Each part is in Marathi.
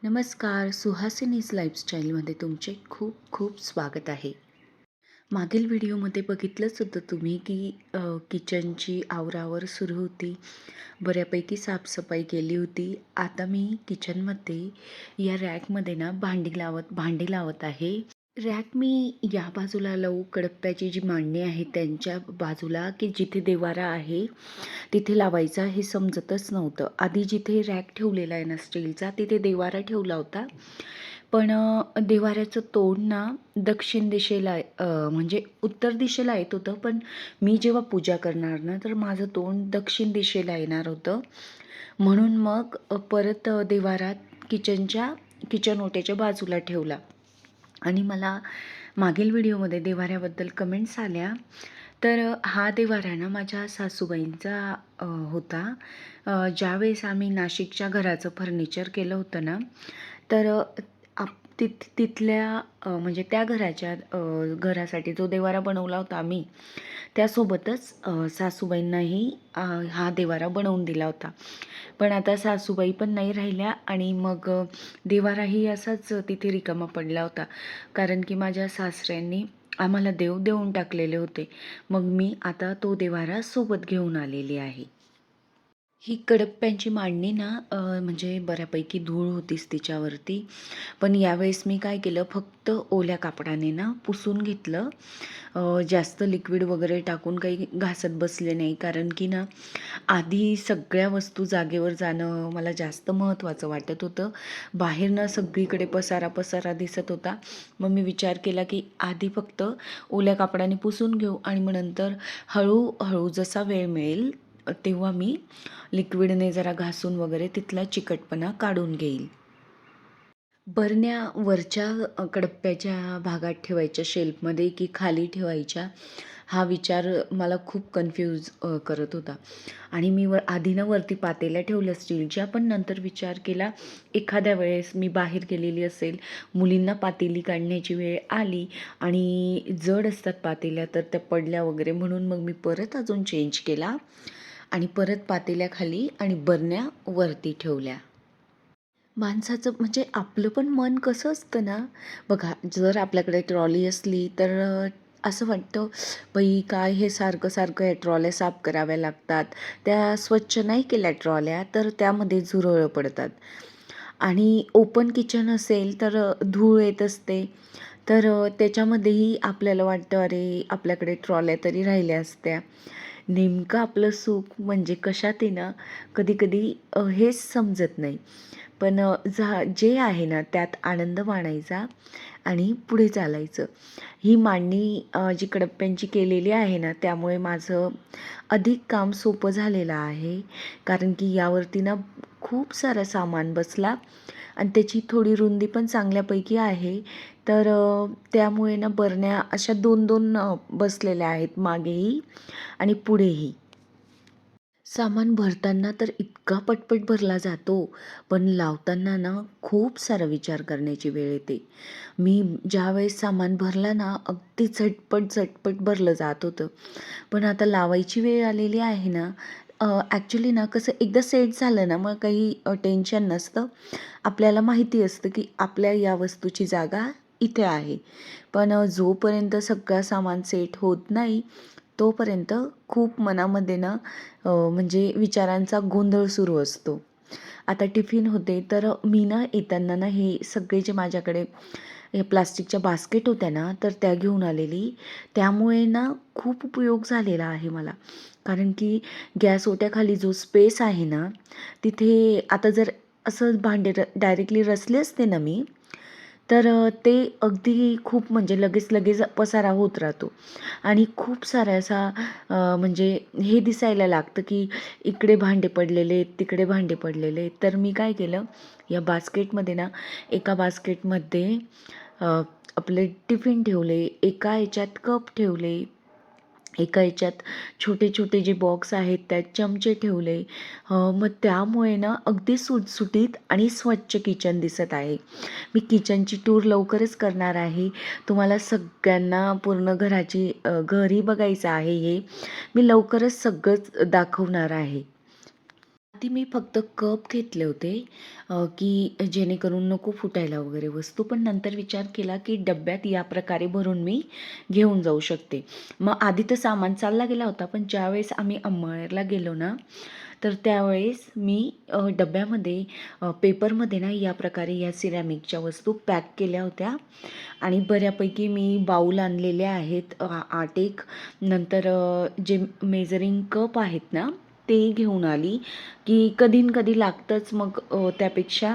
नमस्कार. सुहासिनीज लाईफस्टाईलमध्ये तुमचे खूप खूप स्वागत आहे. मागील व्हिडिओमध्ये बघितलंच होतं तुम्ही की किचनची आवरावर सुरू होती. बऱ्यापैकी साफसफाई केली होती. आता मी किचनमध्ये या रॅकमध्ये ना भांडी लावत आहे. रॅक मी या बाजूला लावू, कडप्प्याची जी मांडणी आहे त्यांच्या बाजूला, की जिथे देवारा आहे तिथे लावायचा हे समजतच नव्हतं. आधी जिथे रॅक ठेवलेला आहे ना स्टीलचा, तिथे देवारा ठेवला होता. पण देवाऱ्याचं तोंड ना दक्षिण दिशेला म्हणजे उत्तर दिशेला येत होतं. पण मी जेव्हा पूजा करणार ना, तर माझं तोंड दक्षिण दिशेला येणार होतं. म्हणून मग परत देवारा किचन ओट्याच्या बाजूला ठेवला. आणि मला मागील व्हिडिओमध्ये देवाऱ्याबद्दल कमेंट्स आल्या. तर हा देवारा ना माझ्या सासूबाईंचा होता. ज्यावेळेस आम्ही नाशिकच्या घराचं फर्निचर केलं होतं ना, तर तिथल्या म्हणजे त्या घरासाठी जो देवारा बनवला होता आम्ही, त्यासोबतच सासूबाईंनाही हा देवारा बनवून दिला होता. पण आता सासूबाई पण नाही राहिल्या आणि मग देवाराही असाच तिथे रिकामा पडला होता. कारण की माझ्या सासऱ्यांनी आम्हाला देऊन टाकलेले होते. मग मी आता तो देवारा सोबत घेऊन आलेली आहे. ही कडप्प्यांची मांडणी ना म्हणजे बऱ्यापैकी धूळ होतीच तिच्यावरती. पण यावेळेस मी काय केलं, फक्त ओल्या कापडाने ना पुसून घेतलं. जास्त लिक्विड वगैरे टाकून काही घासत बसले नाही. कारण की ना आधी सगळ्या वस्तू जागेवर जाणं मला जास्त महत्त्वाचं वाटत होतं. बाहेर ना सगळीकडे पसारा दिसत होता. मग मी विचार केला की आधी फक्त ओल्या कापडाने पुसून घेऊ आणि मग नंतर हळूहळू जसा वेळ मिळेल तेव्हा मी लिक्विडने जरा घासून वगैरे तिथला चिकटपणा काढून घेईल. बरण्या वरच्या कडप्प्याच्या भागात ठेवायच्या शेल्फमध्ये की खाली ठेवायच्या, हा विचार मला खूप कन्फ्यूज करत होता. आणि मी आधी ना वरती पातेल्या ठेवल्या स्टीलच्या, पण नंतर विचार केला एखाद्या वेळेस मी बाहेर गेलेली असेल, मुलींना पातेली काढण्याची वेळ आली आणि जड असतात पातेल्या, तर त्या पडल्या वगैरे, म्हणून मग मी परत अजून चेंज केला आणि परत पातेल्या खाली आणि बरण्या वरती ठेवल्या. माणसाचं म्हणजे आपलं पण मन कसं असतं ना, बघा जर आपल्याकडे ट्रॉली असली तर असं वाटतं, बाई काय हे सारखं सारखं या ट्रॉल्या साफ कराव्या लागतात. त्या स्वच्छ नाही केल्या ट्रॉल्या तर त्यामध्ये झुरळं पडतात. आणि ओपन किचन असेल तर धूळ येत असते. तर त्याच्यामध्येही आपल्याला वाटतं, अरे आपल्याकडे ट्रॉल्या तरी राहिल्या असत्या. नेमकं आपलं सुख म्हणजे कशात आहे ना, कधी-कधी हेच समजत नाही. पण जे आहे ना त्यात आनंद मानायचा आणि पुढे चालायचं. ही मांडणी जी कडप्प्यांची केलेली आहे ना, त्यामुळे माझं अधिक काम सोपं झालेलं आहे. कारण की यावरती ना खूप सारं सामान बसला आणि त्याची थोडी रुंदी पण चांगल्यापैकी आहे. तर त्यामुळे ना बरण्या अशा 2-2 बसलेल्या आहेत, मागेही आणि पुढेही. सामान भरताना तर इतका पटपट भरला जातो, पण लावताना ना खूप सारा विचार करण्याची वेळ येते. मी ज्यावेळेस सामान भरला ना, अगदी झटपट भरलं जात होतं. पण आता लावायची वेळ आलेली आहे ना, ॲक्च्युली ना कसं एकदा सेट झालं ना, मग काही टेन्शन नसतं. आपल्याला माहिती असतं की आपल्या या वस्तूची जागा इथे आहे. पण जोपर्यंत सगळं सामान सेट होत नाही, तोपर्यंत खूप मनामध्ये ना म्हणजे विचारांचा गोंधळ सुरू असतो. आता टिफिन होते, तर मी ना येताना ना हे सगळे जे माझ्याकडे हे प्लास्टिकच्या बास्केट होत्या ना, तर त्या घेऊन आलेली. त्यामुळे ना खूप उपयोग झालेला आहे मला. कारण की गॅस ओट्याखाली जो स्पेस आहे ना, तिथे आता जर असं भांडे डायरेक्टली रचले असते ना मी, तर ते अगदी खूप म्हणजे लगेच पसारा होत राहतो आणि खूप साऱ्या असा म्हणजे हे दिसायला लागतं की इकडे भांडे पडलेले आहेत, तिकडे भांडे पडलेले आहेत. तर मी काय केलं, या बास्केटमध्ये ना एका बास्केटमध्ये आपले टिफिन ठेवले, एका ह्याच्यात कप ठेवले, एका ह्याच्यात छोटे छोटे जे बॉक्स आहेत त्यात चमचे ठेवले. मग त्यामुळे ना अगदी सुटसुटीत आणि स्वच्छ किचन दिसत आहे. मी किचनची टूर लवकरच करणार आहे. तुम्हाला सगळ्यांना पूर्ण घरही बघायचं आहे हे. मी लवकरच सगळंच दाखवणार आहे. आधी मी फक्त कप घेतले होते की जेणेकरून नको फुटायला वगैरे वस्तू. पण नंतर विचार केला की डब्यात या प्रकारे भरून मी घेऊन जाऊ शकते. मग आधी तर सामान चालला गेला होता, पण ज्यावेळेस आम्ही अंमळनेरला गेलो ना, तर त्यावेळेस मी डब्यामध्ये पेपरमध्ये ना या प्रकारे या सिरॅमिकच्या वस्तू पॅक केल्या होत्या आणि बऱ्यापैकी मी बाऊल आणलेले आहेत 8 एक. नंतर जे मेजरिंग कप आहेत ना, ते घेऊन आली की कधी न कधी लागतंच. मग त्यापेक्षा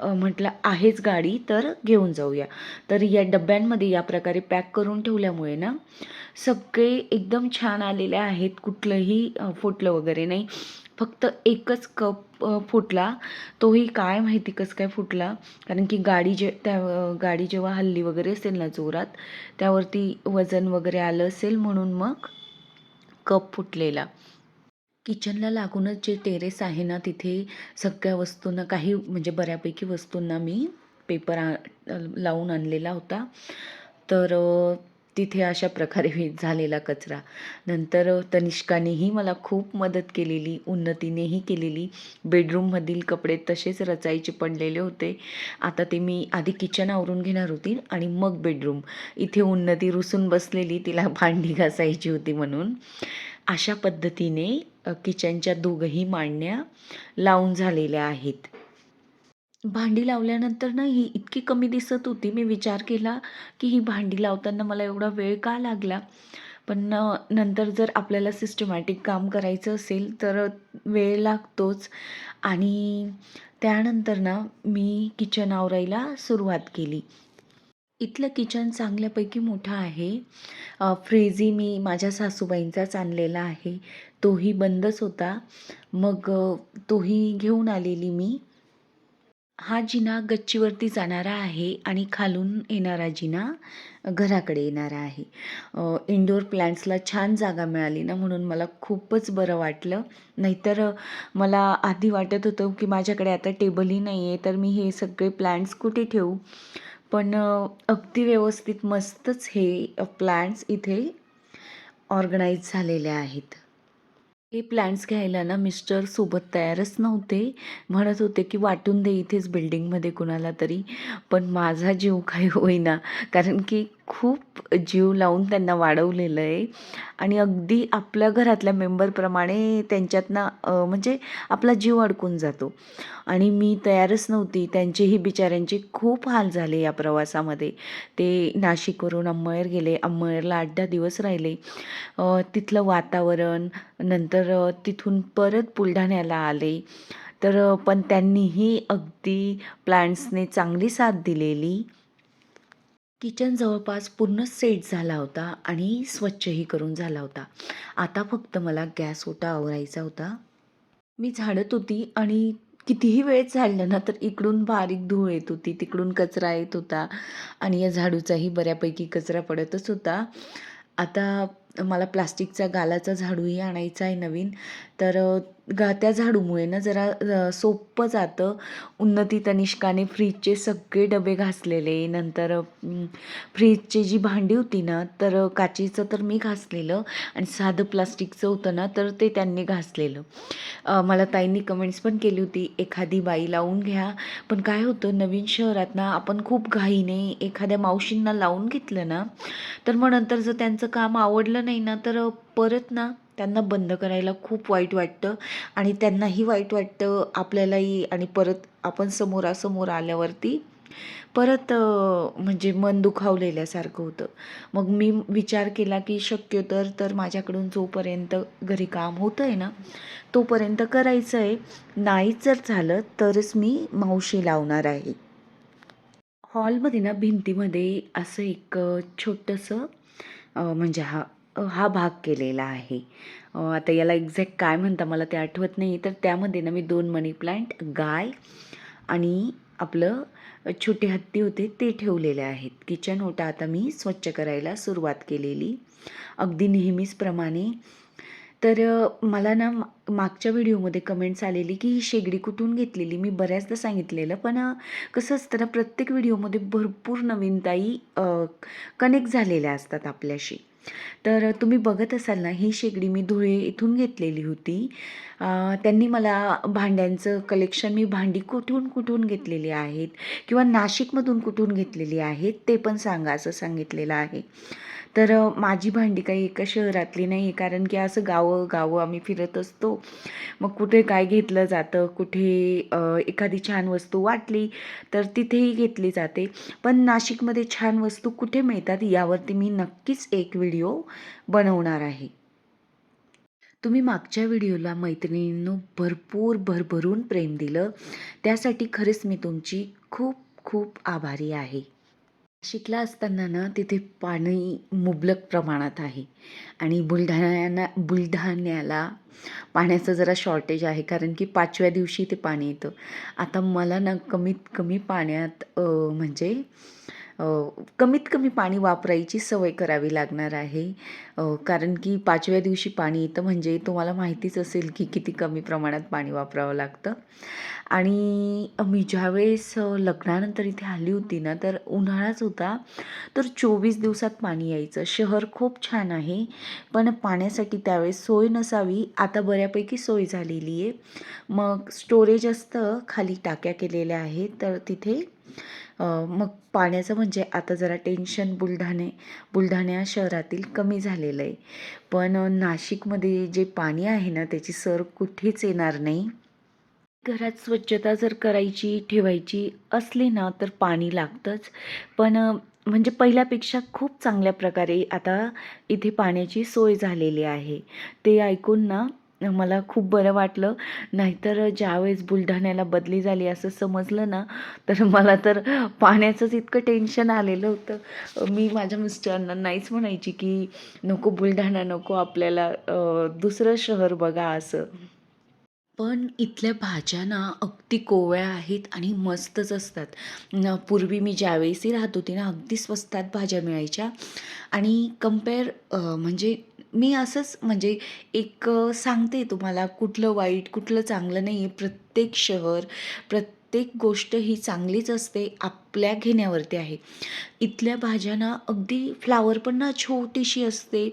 म्हटलं आहेच गाडी तर घेऊन जाऊया. तर या डब्यांमध्ये या प्रकारे पॅक करून ठेवल्यामुळे ना सगळे एकदम छान आलेले आहेत. कुठलंही फुटलं वगैरे नाही. फक्त एकच कप फुटला, तोही काय माहिती कसं काय फुटला. कारण की गाडी जेव्हा हल्ली वगैरे असेल ना जोरात, त्यावरती वजन वगैरे आलं असेल म्हणून मग कप फुटलेला. किचनला लागूनच जे टेरेस आहे ना, तिथे सगळ्या वस्तूंना काही म्हणजे बऱ्यापैकी वस्तूंना मी पेपर लावून आणलेला होता. तर तिथे अशा प्रकारे झालेला कचरा. नंतर तनिष्कानेही मला खूप मदत केलेली, उन्नतीनेही केलेली. बेडरूममधील कपडे तसेच रचायचे पडलेले होते. आता ते मी आधी किचन आवरून घेणार होती आणि मग बेडरूम. इथे उन्नती रुसून बसलेली, तिला भांडी घासायची होती म्हणून. अशा पद्धतीने किचनच्या दोघंही मांडण्या लावून झालेल्या आहेत. भांडी लावल्यानंतर ना ही इतकी कमी दिसत होती. मी विचार केला की ही भांडी लावताना मला एवढा वेळ का लागला. पण नंतर जर आपल्याला सिस्टमॅटिक काम करायचं असेल तर वेळ लागतोच. आणि त्यानंतर ना मी किचन आवरायला सुरुवात केली. इथलं किचन चांगल्यापैकी मोठं आहे. फ्रीजही मी माझ्या सासूबाईंचाच आणलेला आहे. तोही बंदच होता. मग तोही घेऊन आलेली मी. हा जिना गच्चीवरती जाणारा आहे आणि खालून येणारा जिना घराकडे येणारा आहे. इनडोअर प्लॅन्ट्सला छान जागा मिळाली ना, म्हणून मला खूपच बरं वाटलं. नाहीतर मला आधी वाटत होतं की माझ्याकडे आता टेबलही नाही आहे, तर मी हे सगळे प्लॅन्ट्स कुठे ठेवू. पण अगदी व्यवस्थित मस्तच हे प्लॅन्ट्स इथे ऑर्गनाईज झालेले आहेत. हे प्लॅन्स घ्यायला ना मिस्टर सोबत तयारच नव्हते. म्हणत होते की वाटून दे इथेच बिल्डिंगमध्ये कुणाला तरी. पण माझा जीव काही होईना, कारण की खूप जीव लावून त्यांना वाढवलेलं आहे आणि अगदी आपल्या घरातल्या मेंबरप्रमाणे त्यांच्यातनं म्हणजे आपला जीव अडकून जातो. आणि मी तयारच नव्हती. त्यांचेही बिचाऱ्यांचे खूप हाल झाले या प्रवासामध्ये. ते नाशिकवरून अंमळनेर गेले. अंमळनेरला 8-10 दिवस राहिले. तिथलं वातावरण, नंतर तिथून परत बुलढाण्याला आले. तर पण त्यांनीही अगदी प्लॅन्ट्सने चांगली साथ दिलेली. किचन जवळपास पूर्ण सेट झाला होता आणि स्वच्छही करून झाला होता. आता फक्त मला गॅस ओटा आवरायचा होता. मी झाडत होती आणि कितीही वेळ झाडलं ना, तर इकडून बारीक धूळ येत होती, तिकडून कचरा येत होता आणि या झाडूचाही बऱ्यापैकी कचरा पडतच होता. आता मला प्लास्टिकचा गालाचा झाडूही आणायचा आहे नवीन. तर त्या झाडूमुळे ना जरा सोपं जातं. उन्नती तनिष्काने फ्रीजचे सगळे डबे घासलेले. नंतर फ्रीजची जी भांडी होती ना, तर काचेचं तर मी घासलेलं आणि साधं प्लास्टिकचं होतं ना, तर ते त्यांनी घासलेलं. मला ताईंनी कमेंट्स पण केली होती, एखादी बाई लावून घ्या. पण काय होतं, नवीन शहरात ना आपण खूप घाईने एखाद्या मावशींना लावून घेतलं ना, तर मग नंतर जर त्यांचं काम आवडलं नाही ना, तर परत ना त्यांना बंद करायला खूप वाईट वाटतं आणि त्यांनाही वाईट वाटतं, आपल्यालाही. आणि परत आपण समोरासमोर आल्यावरती परत म्हणजे मन दुखावलेल्यासारखं होतं. मग मी विचार केला की शक्यतो तर माझ्याकडून जोपर्यंत घरी काम होतं आहे ना, तोपर्यंत करायचं आहे. नाहीच जर झालं तरच मी मावशी लावणार आहे. हॉलमध्ये ना भिंतीमध्ये असं एक छोटंसं म्हणजे हा भाग केलेला आहे. आता याला एक्झॅक्ट काय म्हणता मला ते आठवत नाही. तर त्यामध्ये ना मी 2 मनी प्लांट, गाय आणि आपलं छोटे हत्ती होते ते ठेवलेले आहेत. किचन ओटा आता मी स्वच्छ करायला सुरुवात केलेली, अगदी नेहमीच प्रमाणे. तर मला ना मागच्या व्हिडिओमध्ये कमेंट्स आलेली की ही शेगडी कुठून घेतलेली. मी बऱ्याचदा सांगितलेलं, पण कसं असतं ना, प्रत्येक व्हिडिओमध्ये भरपूर नवीनताई कनेक्ट झालेल्या असतात आपल्याशी. तर तुम्ही बघत असाल ना, ही शेगडी मी धुळे इथून घेतलेली होती. त्यांनी मला भांड्यांचं कलेक्शन, मी भांडी कुठून कुठून घेतलेली आहेत किंवा नाशिकमधून कुठून घेतलेली आहेत ते पण सांगा असं सांगितलेलं आहे. तर माझी भांडी काही एका शहरातली नाही आहे, कारण की असं गावं आम्ही फिरत असतो. मग कुठे काय घेतलं जातं, कुठे एखादी छान वस्तू वाटली तर तिथेही घेतली जाते. पण नाशिकमध्ये छान वस्तू कुठे मिळतात यावरती मी नक्कीच एक व्हिडिओ बनवणार आहे. तुम्ही मागच्या व्हिडिओला मैत्रिणींनो भरपूर भरभरून प्रेम दिलं, त्यासाठी खरंच मी तुमची खूप खूप आभारी आहे. नाशिकला असताना ना तिथे पाणी मुबलक प्रमाणात आहे आणि बुलढाण्याला पाण्याचं जरा शॉर्टेज आहे, कारण की 5व्या दिवशी ते पाणी येतं. आता मला ना कमीत कमी पाण्यात म्हणजे अ, कमीत कमी पाणी वापरायची सवय करावी लागणार आहे. कारण की 5व्या दिवशी पाणी येतं म्हणजे तुम्हाला माहितीच असेल की किती कमी प्रमाणात पाणी वापरावं लागतं. आणि मी ज्यावेळेस लग्नानंतर इथे आली होती ना, तर उन्हाळाच होता, तर 24 दिवसात पाणी यायचं. शहर खूप छान आहे, पण पाण्यासाठी त्यावेळेस सोय नसावी. आता बऱ्यापैकी सोय झालेली आहे. मग स्टोरेज असतं, खाली टाक्या केलेल्या आहेत, तर तिथे मग पाण्याचं म्हणजे आता जरा टेन्शन बुलढाणा शहरातील कमी झालेलं आहे. पण नाशिकमध्ये जे पाणी आहे ना, त्याची सर कुठेच येणार नाही. घरात स्वच्छता जर करायची, ठेवायची असली ना, तर पाणी लागतंच. पण म्हणजे पहिल्यापेक्षा खूप चांगल्या प्रकारे आता इथे पाण्याची सोय झालेली आहे. ते ऐकून ना मला खूप बरं वाटलं. नाहीतर ज्यावेळेस बुलढाण्याला बदली झाली असं समजलं ना, तर मला तर पाण्याचंच इतकं टेन्शन आलेलं होतं. मी माझ्या मिस्टरांना नाहीच म्हणायची, की नको बुलढाणा नको आपल्याला, दुसरं शहर बघा असं. पण इथल्या भाज्या ना अगदी कोवळ्या आहेत आणि मस्तच असतात. पूर्वी मी ज्यावेळेसही राहत होती ना, अगदी स्वस्तात भाज्या मिळायच्या आणि म्हणजे मी असंच म्हणजे एक सांगते तुम्हाला, कुठलं वाईट, कुठलं चांगलं नाही आहे. प्रत्येक शहर, प्रत्येक गोष्ट ही चांगलीच असते, आपल्या घेण्यावरती आहे. इथल्या भाज्या ना अगदी फ्लावर पण ना छोटीशी असते,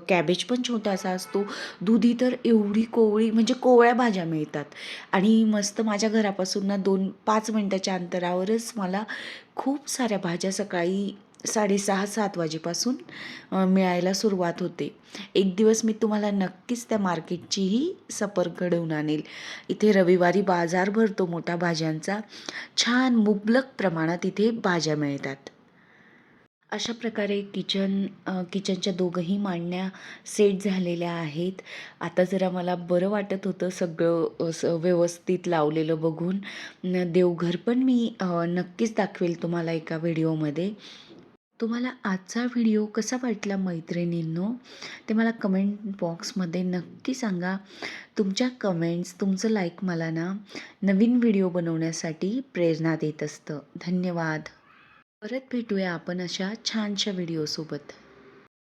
कॅबेज पण छोटासा असतो, दुधी तर एवढी कोवळी म्हणजे कोवळ्या भाज्या मिळतात आणि मस्त माझ्या घरापासून ना 5 मिनटाच्या अंतरावरच मला खूप साऱ्या भाज्या सकाळी 6:30-7 वाजेपासून मिळायला सुरुवात होते. एक दिवस मी तुम्हाला नक्कीच त्या मार्केटचीही सफर घडवून आणेल. इथे रविवारी बाजार भरतो मोठा भाज्यांचा. छान मुबलक प्रमाणात इथे भाज्या मिळतात. अशा प्रकारे किचनच्या दोघंही मांडण्या सेट झालेल्या आहेत. आता जरा मला बरं वाटत होतं सगळं असं व्यवस्थित लावलेलं बघून. देवघर पण मी नक्कीच दाखवेल तुम्हाला एका व्हिडिओमध्ये. तुम्हाला आजचा व्हिडिओ कसा वाटला मैत्रिणींनो, ते मला कमेंट बॉक्समध्ये नक्की सांगा. तुमच्या कमेंट्स, तुमचं लाईक मला ना नवीन व्हिडिओ बनवण्यासाठी प्रेरणा देत असतं. धन्यवाद. परत भेटूया आपण अशा छानशा व्हिडिओसोबत.